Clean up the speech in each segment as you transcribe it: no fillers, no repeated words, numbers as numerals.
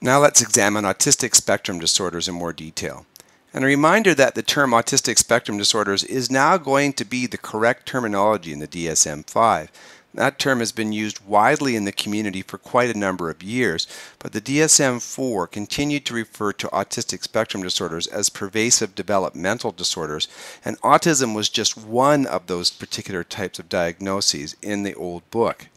Now let's examine autistic spectrum disorders in more detail. And a reminder that the term autistic spectrum disorders is now going to be the correct terminology in the DSM-5. That term has been used widely in the community for quite a number of years, but the DSM-4 continued to refer to autistic spectrum disorders as pervasive developmental disorders, and autism was just one of those particular types of diagnoses in the old book.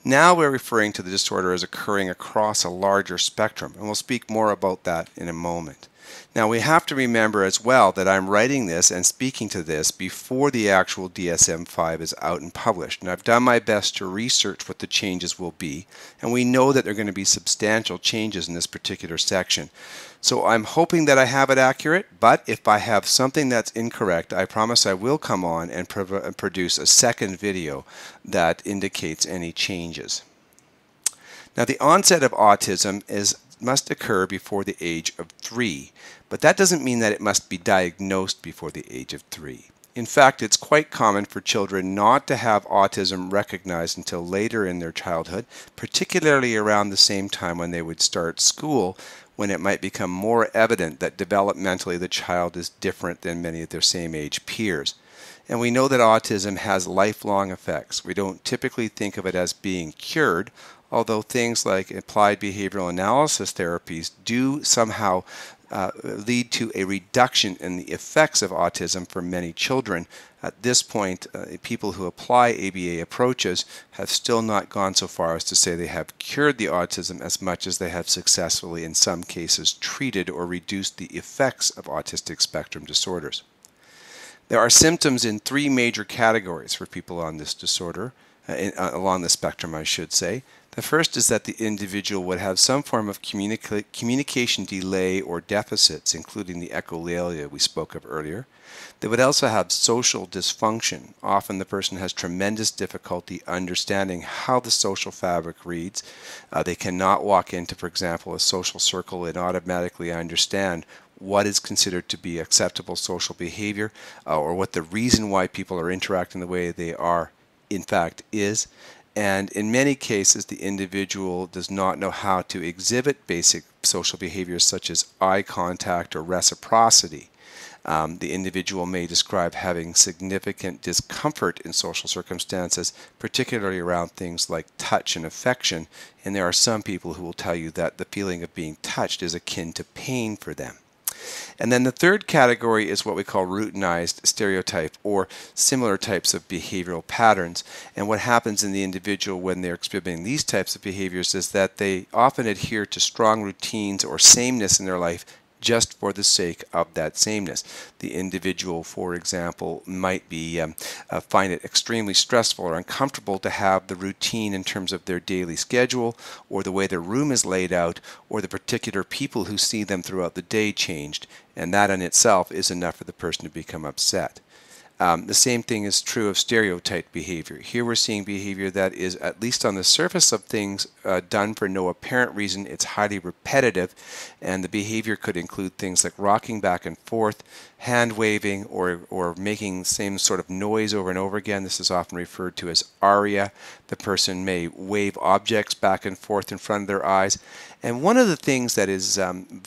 Now we're referring to the disorder as occurring across a larger spectrum, and we'll speak more about that in a moment. Now we have to remember as well that I'm writing this and speaking to this before the actual DSM-5 is out and published, and I've done my best to research what the changes will be, and we know that there are going to be substantial changes in this particular section. So I'm hoping that I have it accurate, but if I have something that's incorrect, I promise I will come on and produce a second video that indicates any changes. Now the onset of autism must occur before the age of 3, but that doesn't mean that it must be diagnosed before the age of 3. In fact, it's quite common for children not to have autism recognized until later in their childhood, particularly around the same time when they would start school, when it might become more evident that developmentally the child is different than many of their same age peers. And we know that autism has lifelong effects. We don't typically think of it as being cured, although things like applied behavioral analysis therapies do somehow lead to a reduction in the effects of autism for many children. At this point, people who apply ABA approaches have still not gone so far as to say they have cured the autism as much as they have successfully, in some cases, treated or reduced the effects of autistic spectrum disorders. There are symptoms in 3 major categories for people on this disorder, along the spectrum, I should say. The first is that the individual would have some form of communication delay or deficits, including the echolalia we spoke of earlier. They would also have social dysfunction. Often the person has tremendous difficulty understanding how the social fabric reads. They cannot walk into, for example, a social circle and automatically understand what is considered to be acceptable social behavior, or what the reason why people are interacting the way they are in fact is. And in many cases, the individual does not know how to exhibit basic social behaviors such as eye contact or reciprocity. The individual may describe having significant discomfort in social circumstances, particularly around things like touch and affection. And there are some people who will tell you that the feeling of being touched is akin to pain for them. And then the third category is what we call routinized stereotype, or similar types of behavioral patterns. And what happens in the individual when they're exhibiting these types of behaviors is that they often adhere to strong routines or sameness in their life just for the sake of that sameness. The individual, for example, might find it extremely stressful or uncomfortable to have the routine in terms of their daily schedule, or the way their room is laid out, or the particular people who see them throughout the day changed, and that in itself is enough for the person to become upset. The same thing is true of stereotyped behavior. Here we're seeing behavior that is, at least on the surface of things, done for no apparent reason. It's highly repetitive, and the behavior could include things like rocking back and forth, hand waving, or making the same sort of noise over and over again. This is often referred to as aria. The person may wave objects back and forth in front of their eyes. And one of the things that is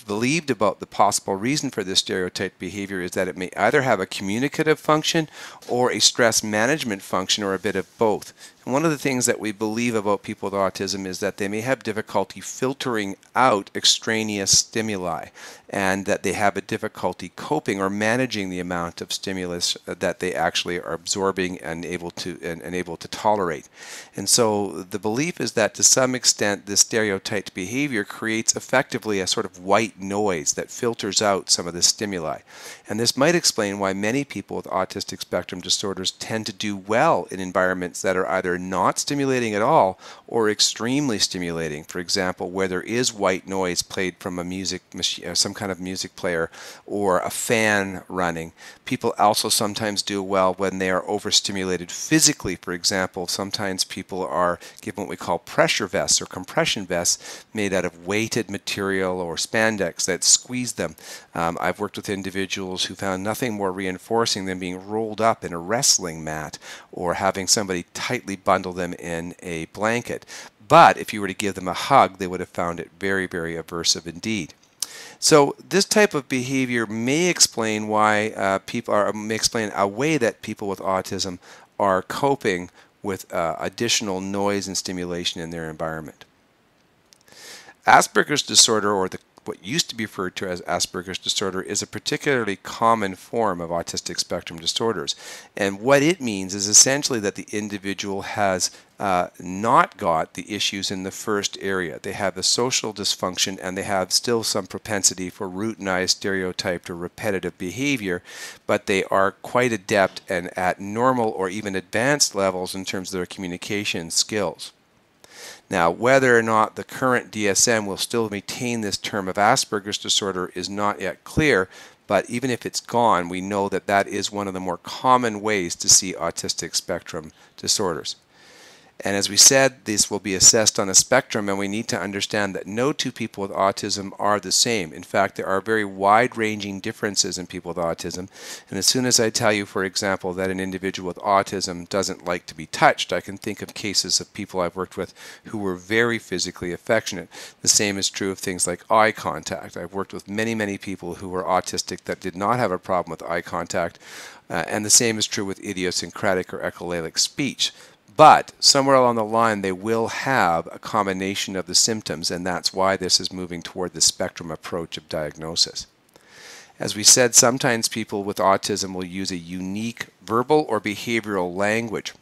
believed about the possible reason for this stereotyped behavior is that it may either have a communicative function or a stress management function, or a bit of both. And one of the things that we believe about people with autism is that they may have difficulty filtering out extraneous stimuli, and that they have a difficulty coping or managing the amount of stimulus that they actually are absorbing and able to tolerate. And so the belief is that to some extent this stereotyped behavior creates effectively a sort of white noise that filters out some of the stimuli. And this might explain why many people with autistic spectrum disorders tend to do well in environments that are either not stimulating at all or extremely stimulating. For example, where there is white noise played from a music machine, some kind of music player, or a fan running. People also sometimes do well when they are overstimulated physically. For example, sometimes people are given what we call pressure vests or compression vests made out of weighted material or spandex that squeeze them. I've worked with individuals who found nothing more reinforcing than being rolled up in a wrestling mat or having somebody tightly bundle them in a blanket. but if you were to give them a hug, they would have found it very, very aversive indeed. So this type of behavior may explain why may explain a way that people with autism are coping with additional noise and stimulation in their environment. Asperger's disorder, or what used to be referred to as Asperger's disorder, is a particularly common form of autistic spectrum disorders. And what it means is essentially that the individual has not got the issues in the first area. They have the social dysfunction, and they have still some propensity for routinized, stereotyped, or repetitive behavior, but they are quite adept and at normal or even advanced levels in terms of their communication skills. Now, whether or not the current DSM will still maintain this term of Asperger's disorder is not yet clear, but even if it's gone, we know that that is one of the more common ways to see autistic spectrum disorders. And as we said, this will be assessed on a spectrum, and we need to understand that no two people with autism are the same. In fact, there are very wide-ranging differences in people with autism. And as soon as I tell you, for example, that an individual with autism doesn't like to be touched, I can think of cases of people I've worked with who were very physically affectionate. The same is true of things like eye contact. I've worked with many, many people who were autistic that did not have a problem with eye contact. And the same is true with idiosyncratic or echolalic speech. But somewhere along the line, they will have a combination of the symptoms, and that's why this is moving toward the spectrum approach of diagnosis. As we said, sometimes people with autism will use a unique verbal or behavioral language.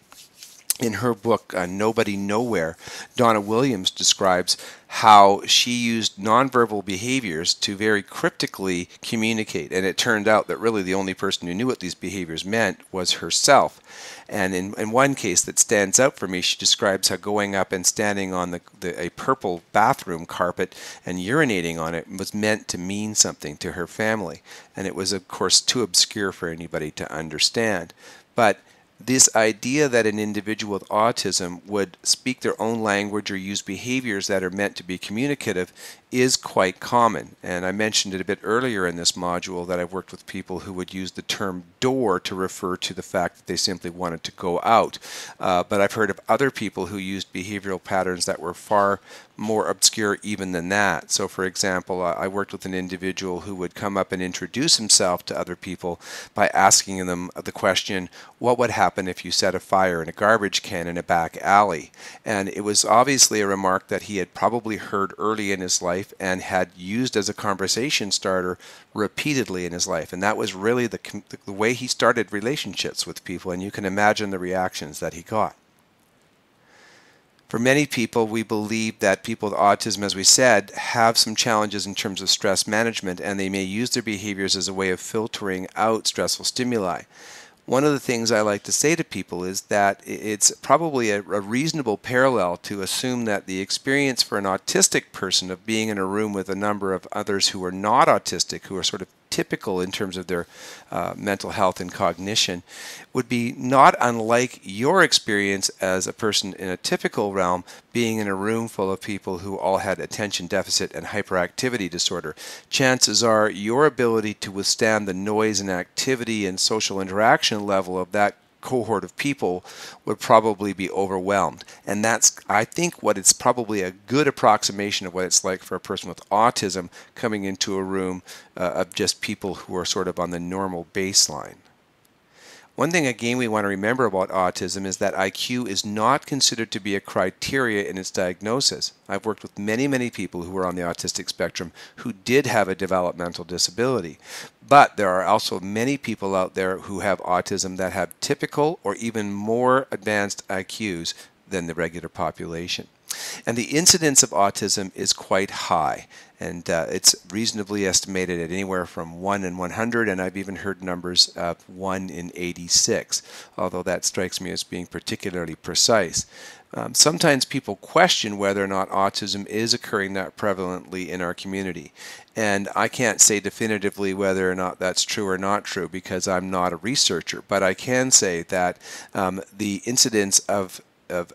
In her book, Nobody Nowhere, Donna Williams describes how she used nonverbal behaviors to very cryptically communicate. And it turned out that really the only person who knew what these behaviors meant was herself. And in one case that stands out for me, she describes how going up and standing on a purple bathroom carpet and urinating on it was meant to mean something to her family. And it was, of course, too obscure for anybody to understand. But this idea that an individual with autism would speak their own language or use behaviors that are meant to be communicative is quite common. And I mentioned it a bit earlier in this module that I've worked with people who would use the term door to refer to the fact that they simply wanted to go out. But I've heard of other people who used behavioral patterns that were far more obscure even than that. So for example, I worked with an individual who would come up and introduce himself to other people by asking them the question, what would happen if you set a fire in a garbage can in a back alley? And it was obviously a remark that he had probably heard early in his life and had used as a conversation starter repeatedly in his life. And that was really the way he started relationships with people, and you can imagine the reactions that he got. For many people, we believe that people with autism, as we said, have some challenges in terms of stress management, and they may use their behaviors as a way of filtering out stressful stimuli. One of the things I like to say to people is that it's probably a reasonable parallel to assume that the experience for an autistic person of being in a room with a number of others who are not autistic, who are sort of typical in terms of their mental health and cognition, would be not unlike your experience as a person in a typical realm being in a room full of people who all had attention deficit and hyperactivity disorder. Chances are your ability to withstand the noise and activity and social interaction level of that cohort of people would probably be overwhelmed. And that's, I think, what it's probably a good approximation of what it's like for a person with autism coming into a room of just people who are sort of on the normal baseline. One thing, again, we want to remember about autism is that IQ is not considered to be a criteria in its diagnosis. I've worked with many, many people who are on the autistic spectrum who did have a developmental disability. But there are also many people out there who have autism that have typical or even more advanced IQs than the regular population. And the incidence of autism is quite high, and it's reasonably estimated at anywhere from 1 in 100, and I've even heard numbers of 1 in 86, although that strikes me as being particularly precise. Sometimes people question whether or not autism is occurring that prevalently in our community. And I can't say definitively whether or not that's true or not true because I'm not a researcher, but I can say that the incidence of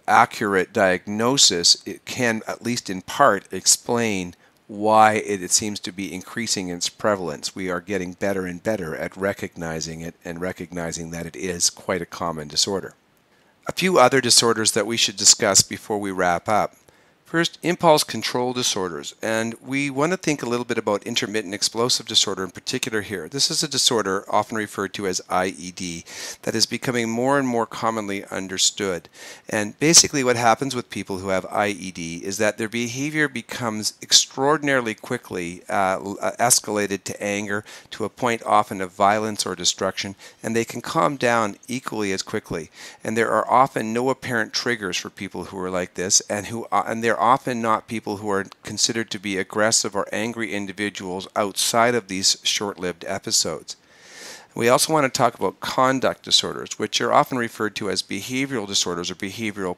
accurate diagnosis, it can, at least in part, explain why it seems to be increasing its prevalence. We are getting better and better at recognizing it and recognizing that it is quite a common disorder. A few other disorders that we should discuss before we wrap up. First, impulse control disorders, and we want to think a little bit about intermittent explosive disorder in particular here. This is a disorder often referred to as IED that is becoming more and more commonly understood. And basically what happens with people who have IED is that their behavior becomes extraordinarily quickly escalated to anger, to a point often of violence or destruction, and they can calm down equally as quickly. And there are often no apparent triggers for people who are like this, and they're often not people who are considered to be aggressive or angry individuals outside of these short-lived episodes. We also want to talk about conduct disorders, which are often referred to as behavioral disorders or behavioral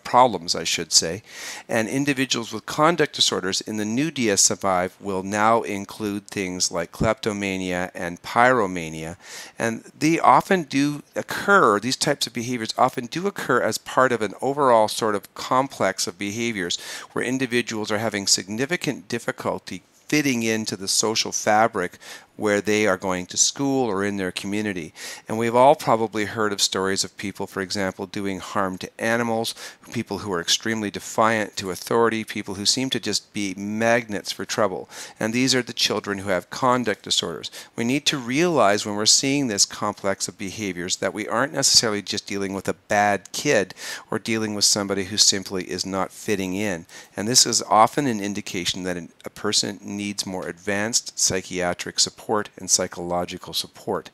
problems, I should say. And individuals with conduct disorders in the new DSM-5 will now include things like kleptomania and pyromania. And they often do occur, these types of behaviors often do occur as part of an overall sort of complex of behaviors where individuals are having significant difficulty fitting into the social fabric where they are going to school or in their community. And we've all probably heard of stories of people, for example, doing harm to animals, people who are extremely defiant to authority, people who seem to just be magnets for trouble. And these are the children who have conduct disorders. We need to realize when we're seeing this complex of behaviors that we aren't necessarily just dealing with a bad kid or dealing with somebody who simply is not fitting in. And this is often an indication that a person needs more advanced psychiatric support and psychological support.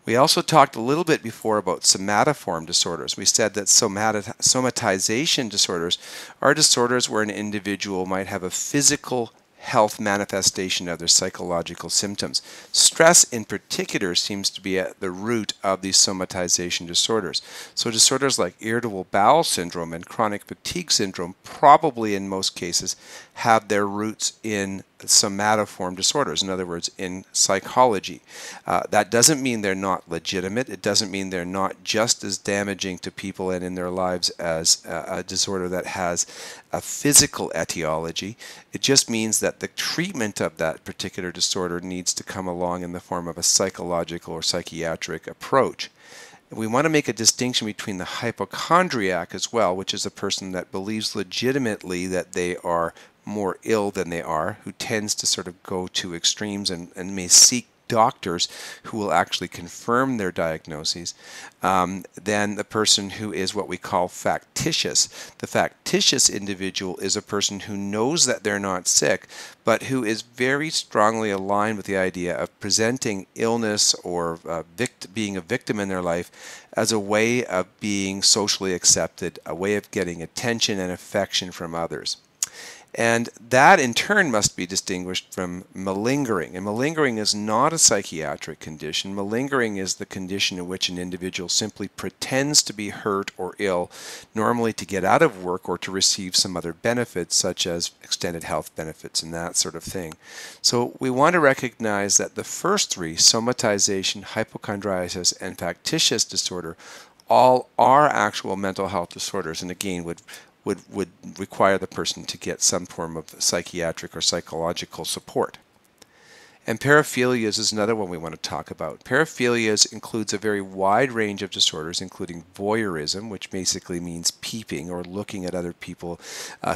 We also talked a little bit before about somatoform disorders. We said that somatization disorders are disorders where an individual might have a physical health manifestation of their psychological symptoms. Stress in particular seems to be at the root of these somatization disorders. So disorders like irritable bowel syndrome and chronic fatigue syndrome probably in most cases have their roots in somatoform disorders, in other words, in psychology. That doesn't mean they're not legitimate. It doesn't mean they're not just as damaging to people and in their lives as a disorder that has a physical etiology. It just means that the treatment of that particular disorder needs to come along in the form of a psychological or psychiatric approach. We want to make a distinction between the hypochondriac as well, which is a person that believes legitimately that they are more ill than they are, who tends to sort of go to extremes and may seek doctors who will actually confirm their diagnoses, than the person who is what we call factitious. The factitious individual is a person who knows that they're not sick, but who is very strongly aligned with the idea of presenting illness or being a victim in their life as a way of being socially accepted, a way of getting attention and affection from others. And that in turn must be distinguished from malingering. And malingering is not a psychiatric condition. Malingering is the condition in which an individual simply pretends to be hurt or ill, normally to get out of work or to receive some other benefits, such as extended health benefits and that sort of thing. So we want to recognize that the first three, somatization, hypochondriasis, and factitious disorder, all are actual mental health disorders, and again would require the person to get some form of psychiatric or psychological support. And paraphilias is another one we want to talk about. Paraphilias includes a very wide range of disorders, including voyeurism, which basically means peeping or looking at other people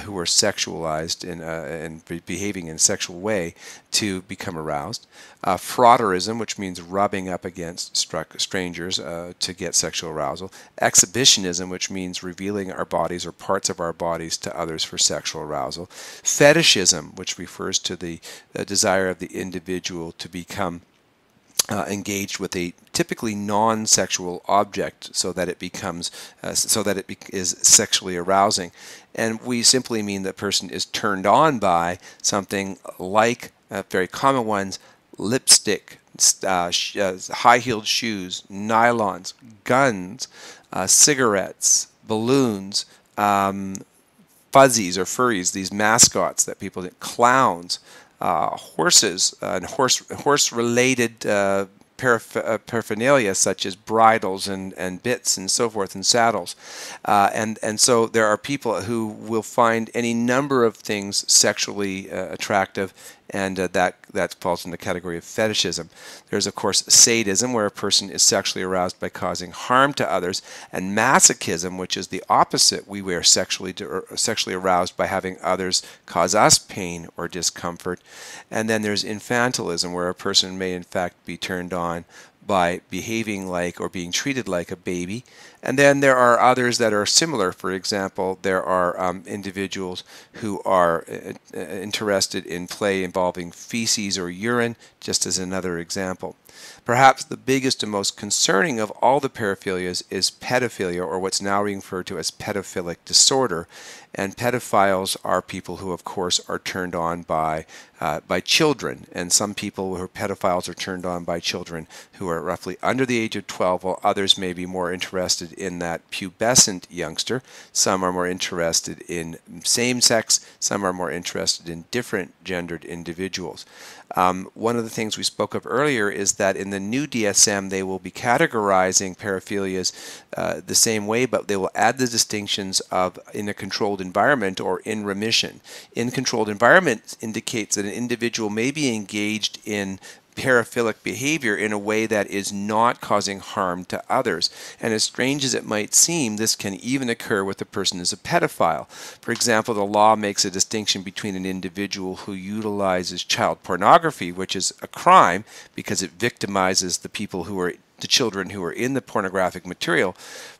who are sexualized and behaving in a sexual way to become aroused. Frotterism, which means rubbing up against strangers to get sexual arousal. Exhibitionism, which means revealing our bodies or parts of our bodies to others for sexual arousal. Fetishism, which refers to the desire of the individual to become engaged with a typically non-sexual object so that it becomes is sexually arousing. And we simply mean that person is turned on by something like very common ones: lipstick, high-heeled shoes, nylons, guns, cigarettes, balloons, fuzzies or furries, these mascots that people get, clowns, horses and horse-related paraphernalia such as bridles and bits and so forth and saddles. And so there are people who will find any number of things sexually attractive and that falls in the category of fetishism. There's, of course, sadism, where a person is sexually aroused by causing harm to others, and masochism, which is the opposite. We are sexually aroused by having others cause us pain or discomfort. And then there's infantilism, where a person may in fact be turned on by behaving like or being treated like a baby. And then there are others that are similar. For example, there are individuals who are interested in play involving feces or urine, just as another example. Perhaps the biggest and most concerning of all the paraphilias is pedophilia, or what's now referred to as pedophilic disorder. And pedophiles are people who, of course, are turned on by children. And some people who are pedophiles are turned on by children who are roughly under the age of 12, while others may be more interested in that pubescent youngster. Some are more interested in same-sex. Some are more interested in different gendered individuals. One of the things we spoke of earlier is that in the new DSM they will be categorizing paraphilias the same way, but they will add the distinctions of in a controlled environment or in remission. In controlled environment indicates that an individual may be engaged in paraphilic behavior in a way that is not causing harm to others. And as strange as it might seem, this can even occur with a person who's a pedophile. For example, the law makes a distinction between an individual who utilizes child pornography, which is a crime because it victimizes the children who are in the pornographic material,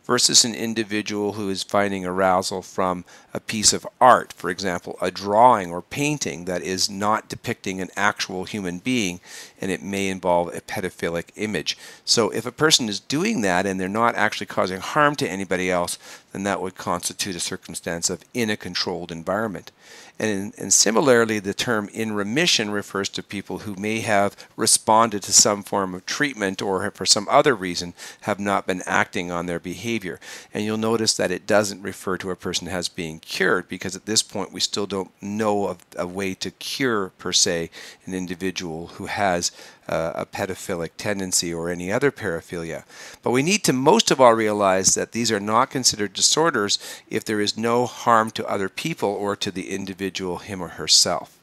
versus an individual who is finding arousal from a piece of art, for example, a drawing or painting that is not depicting an actual human being, and it may involve a pedophilic image. So if a person is doing that and they're not actually causing harm to anybody else, then that would constitute a circumstance of in a controlled environment. And similarly, the term in remission refers to people who may have responded to some form of treatment or for some other reason have not been acting on their behavior. And you'll notice that it doesn't refer to a person as being cured, because at this point we still don't know of a way to cure per se an individual who has a pedophilic tendency or any other paraphilia. But we need to most of all realize that these are not considered disorders if there is no harm to other people or to the individual, him or herself.